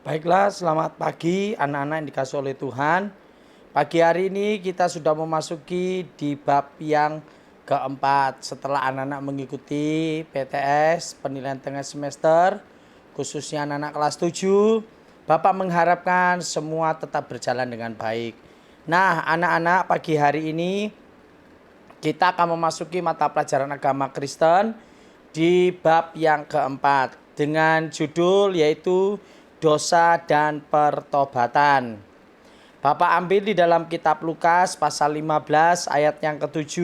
Baiklah, selamat pagi anak-anak yang dikasih oleh Tuhan. Pagi hari ini kita sudah memasuki di bab yang keempat setelah anak-anak mengikuti PTS, penilaian tengah semester, khususnya anak-anak kelas 7. Bapak mengharapkan semua tetap berjalan dengan baik. Nah, anak-anak pagi hari ini kita akan memasuki mata pelajaran agama Kristen di bab yang keempat dengan judul yaitu dosa dan pertobatan. Bapak ambil di dalam kitab Lukas pasal 15 ayat yang ke-7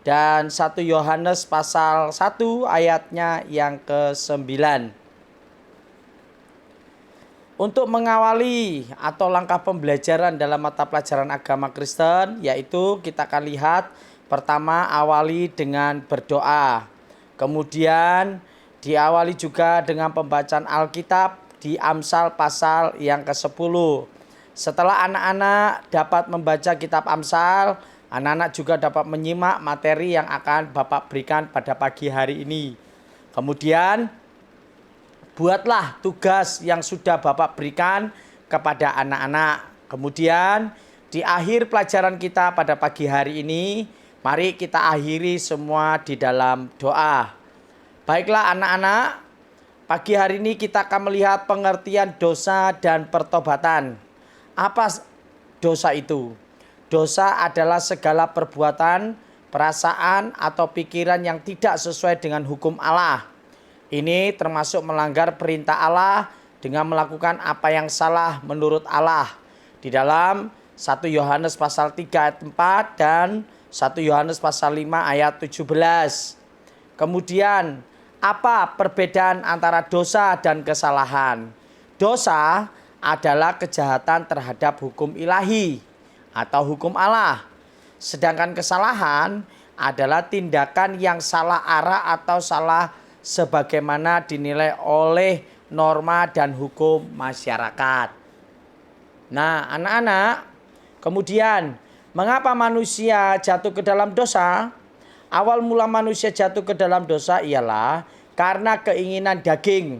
dan 1 Yohanes pasal 1 ayatnya yang ke-9. Untuk mengawali atau langkah pembelajaran dalam mata pelajaran agama Kristen, yaitu kita akan lihat pertama awali dengan berdoa. Kemudian diawali juga dengan pembacaan Alkitab di Amsal pasal yang ke-10. Setelah anak-anak dapat membaca kitab Amsal, anak-anak juga dapat menyimak materi yang akan Bapak berikan pada pagi hari ini. Kemudian buatlah tugas yang sudah Bapak berikan kepada anak-anak. Kemudian di akhir pelajaran kita pada pagi hari ini, mari kita akhiri semua di dalam doa. Baiklah anak-anak, pagi hari ini kita akan melihat pengertian dosa dan pertobatan. Apa dosa itu? Dosa adalah segala perbuatan, perasaan, atau pikiran yang tidak sesuai dengan hukum Allah. Ini termasuk melanggar perintah Allah dengan melakukan apa yang salah menurut Allah. Di dalam 1 Yohanes pasal 3 ayat 4 dan 1 Yohanes pasal 5 ayat 17. Kemudian, apa perbedaan antara dosa dan kesalahan? Dosa adalah kejahatan terhadap hukum ilahi atau hukum Allah. Sedangkan kesalahan adalah tindakan yang salah arah atau salah sebagaimana dinilai oleh norma dan hukum masyarakat. Nah, anak-anak, kemudian mengapa manusia jatuh ke dalam dosa? Awal mula manusia jatuh ke dalam dosa ialah karena keinginan daging.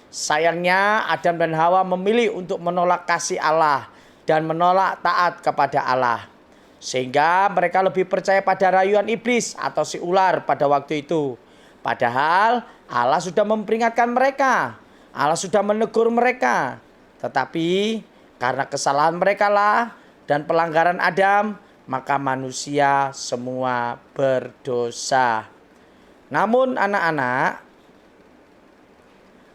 Sayangnya Adam dan Hawa memilih untuk menolak kasih Allah dan menolak taat kepada Allah. Sehingga mereka lebih percaya pada rayuan iblis atau si ular pada waktu itu. Padahal Allah sudah memperingatkan mereka. Allah sudah menegur mereka. Tetapi karena kesalahan mereka lah dan pelanggaran Adam, maka manusia semua berdosa. Namun anak-anak,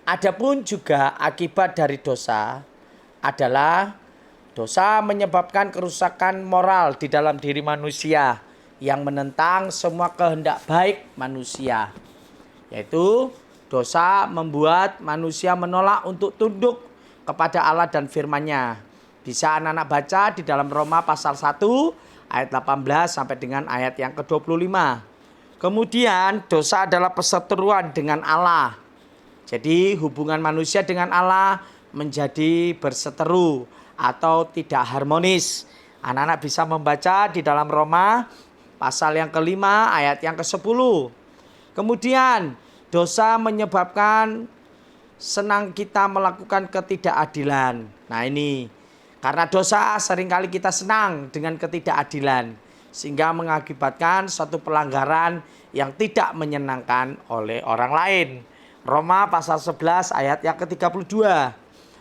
adapun juga akibat dari dosa adalah dosa menyebabkan kerusakan moral di dalam diri manusia yang menentang semua kehendak baik manusia. Yaitu dosa membuat manusia menolak untuk tunduk kepada Allah dan firman-Nya. Bisa anak-anak baca di dalam Roma pasal 1 ayat 18 sampai dengan ayat yang ke-25. Kemudian dosa adalah perseteruan dengan Allah. Jadi hubungan manusia dengan Allah menjadi berseteru atau tidak harmonis. Anak-anak bisa membaca di dalam Roma pasal yang kelima ayat yang ke-10. Kemudian dosa menyebabkan senang kita melakukan ketidakadilan. Nah ini, karena dosa seringkali kita senang dengan ketidakadilan. Sehingga mengakibatkan suatu pelanggaran yang tidak menyenangkan oleh orang lain. Roma pasal 11 ayat yang ke-32.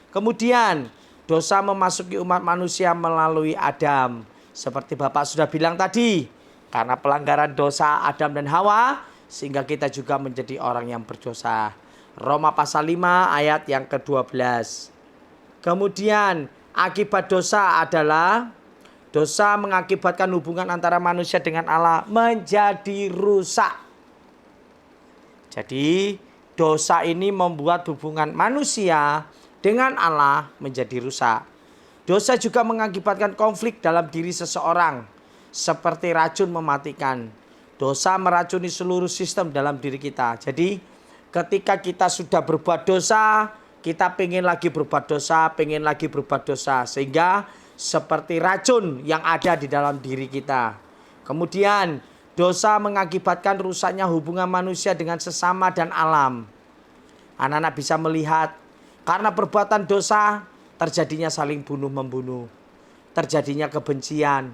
Kemudian dosa memasuki umat manusia melalui Adam. Seperti Bapak sudah bilang tadi, karena pelanggaran dosa Adam dan Hawa, sehingga kita juga menjadi orang yang berdosa. Roma pasal 5 ayat yang ke-12. Kemudian akibat dosa adalah dosa mengakibatkan hubungan antara manusia dengan Allah menjadi rusak. Jadi dosa ini membuat hubungan manusia dengan Allah menjadi rusak. Dosa juga mengakibatkan konflik dalam diri seseorang, seperti racun mematikan. Dosa meracuni seluruh sistem dalam diri kita. Jadi ketika kita sudah berbuat dosa, kita pengen lagi berbuat dosa, pengen lagi berbuat dosa. Sehingga seperti racun yang ada di dalam diri kita. Kemudian dosa mengakibatkan rusaknya hubungan manusia dengan sesama dan alam. Anak-anak bisa melihat Karena perbuatan dosa terjadinya saling bunuh-membunuh, terjadinya kebencian,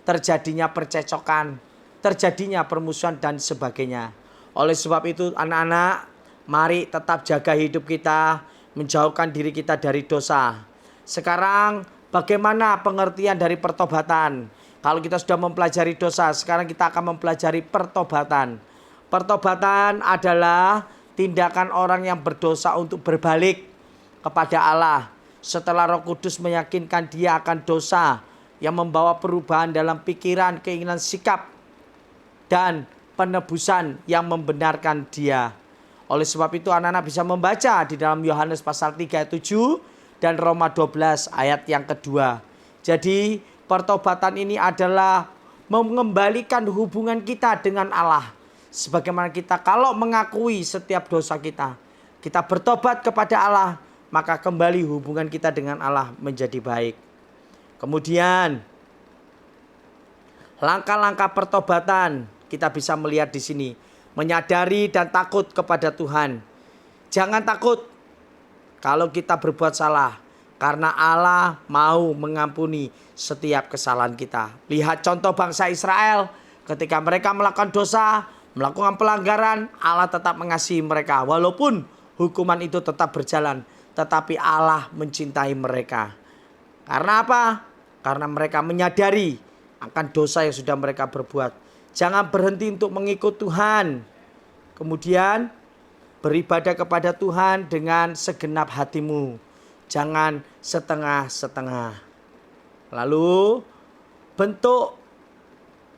terjadinya percecokan, terjadinya permusuhan dan sebagainya. Oleh sebab itu anak-anak, mari tetap jaga hidup kita, menjauhkan diri kita dari dosa. Sekarang bagaimana pengertian dari pertobatan? Kalau kita sudah mempelajari dosa, sekarang kita akan mempelajari pertobatan. Pertobatan adalah tindakan orang yang berdosa untuk berbalik kepada Allah setelah Roh Kudus meyakinkan dia akan dosa, yang membawa perubahan dalam pikiran, keinginan, sikap, dan penebusan yang membenarkan dia. Oleh sebab itu anak-anak bisa membaca di dalam Yohanes pasal 3 ayat 7 dan Roma 12 ayat yang kedua. Jadi pertobatan ini adalah mengembalikan hubungan kita dengan Allah. Sebagaimana kita kalau mengakui setiap dosa kita bertobat kepada Allah, maka kembali hubungan kita dengan Allah menjadi baik. Kemudian langkah-langkah pertobatan kita bisa melihat di sini. Menyadari dan takut kepada Tuhan. Jangan takut kalau kita berbuat salah, karena Allah mau mengampuni setiap kesalahan kita. Lihat contoh bangsa Israel, ketika mereka melakukan dosa, melakukan pelanggaran, Allah tetap mengasihi mereka. Walaupun hukuman itu tetap berjalan, tetapi Allah mencintai mereka. Karena apa? Karena mereka menyadari akan dosa yang sudah mereka berbuat. Jangan berhenti untuk mengikut Tuhan. Kemudian beribadah kepada Tuhan dengan segenap hatimu. Jangan setengah-setengah. Lalu bentuk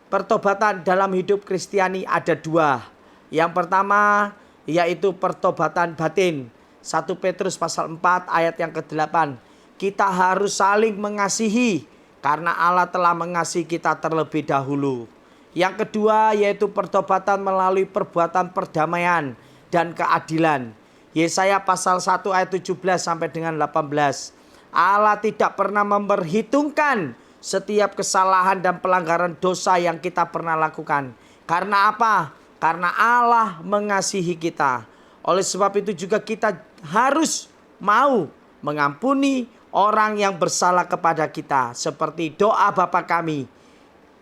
pertobatan dalam hidup Kristiani ada dua. Yang pertama yaitu pertobatan batin. 1 Petrus pasal 4 ayat yang ke-8. Kita harus saling mengasihi karena Allah telah mengasihi kita terlebih dahulu. Yang kedua yaitu pertobatan melalui perbuatan perdamaian dan keadilan. Yesaya pasal 1 ayat 17 sampai dengan 18. Allah tidak pernah memperhitungkan setiap kesalahan dan pelanggaran dosa yang kita pernah lakukan. Karena apa? Karena Allah mengasihi kita. Oleh sebab itu juga kita harus mau mengampuni orang yang bersalah kepada kita. Seperti doa Bapa kami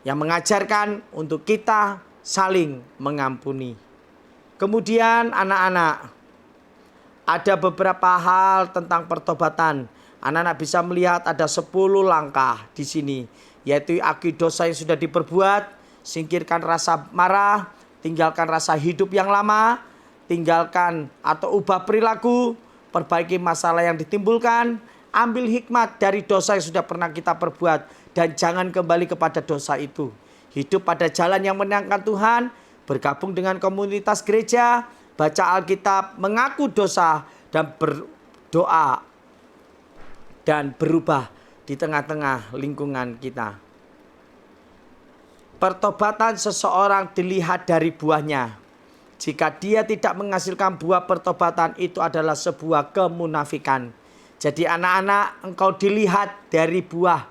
yang mengajarkan untuk kita saling mengampuni. Kemudian anak-anak, ada beberapa hal tentang pertobatan. Anak-anak bisa melihat ada 10 langkah di sini. Yaitu akui dosa yang sudah diperbuat, singkirkan rasa marah, tinggalkan rasa hidup yang lama, tinggalkan atau ubah perilaku, perbaiki masalah yang ditimbulkan, ambil hikmat dari dosa yang sudah pernah kita perbuat, dan jangan kembali kepada dosa itu. Hidup pada jalan yang menyenangkan Tuhan, bergabung dengan komunitas gereja, baca Alkitab, mengaku dosa, dan berdoa dan berubah di tengah-tengah lingkungan kita. Pertobatan seseorang dilihat dari buahnya. Jika dia tidak menghasilkan buah pertobatan, itu adalah sebuah kemunafikan. Jadi anak-anak, engkau dilihat dari buah,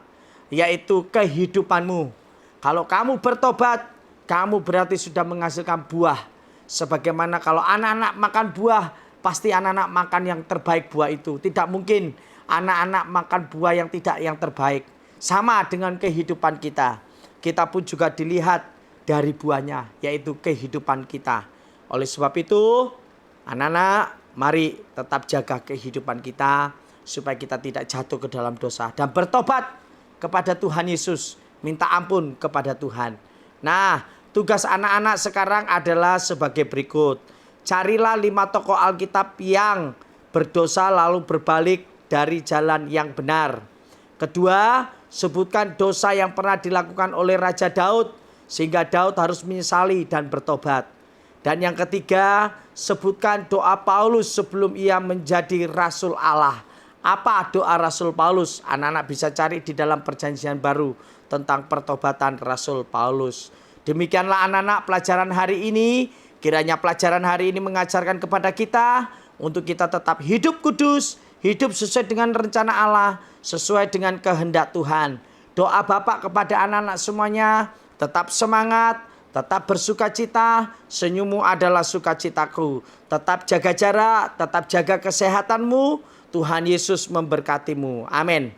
yaitu kehidupanmu. Kalau kamu bertobat, kamu berarti sudah menghasilkan buah. Sebagaimana kalau anak-anak makan buah, pasti anak-anak makan yang terbaik buah itu. Tidak mungkin anak-anak makan buah yang tidak yang terbaik. Sama dengan kehidupan kita. Kita pun juga dilihat dari buahnya, yaitu kehidupan kita. Oleh sebab itu, anak-anak, mari tetap jaga kehidupan kita supaya kita tidak jatuh ke dalam dosa dan bertobat kepada Tuhan Yesus, minta ampun kepada Tuhan. Nah, tugas anak-anak sekarang adalah sebagai berikut. Carilah 5 tokoh Alkitab yang berdosa lalu berbalik dari jalan yang benar. Kedua, sebutkan dosa yang pernah dilakukan oleh Raja Daud sehingga Daud harus menyesali dan bertobat. Dan yang ketiga, sebutkan doa Paulus sebelum ia menjadi Rasul Allah. Apa doa Rasul Paulus? Anak-anak bisa cari di dalam Perjanjian Baru tentang pertobatan Rasul Paulus. Demikianlah anak-anak pelajaran hari ini. Kiranya pelajaran hari ini mengajarkan kepada kita untuk kita tetap hidup kudus, hidup sesuai dengan rencana Allah, sesuai dengan kehendak Tuhan. Doa Bapak kepada anak-anak semuanya, tetap semangat, tetap bersukacita, senyummu adalah sukacitaku. Tetap jaga jarak, tetap jaga kesehatanmu, Tuhan Yesus memberkatimu. Amin.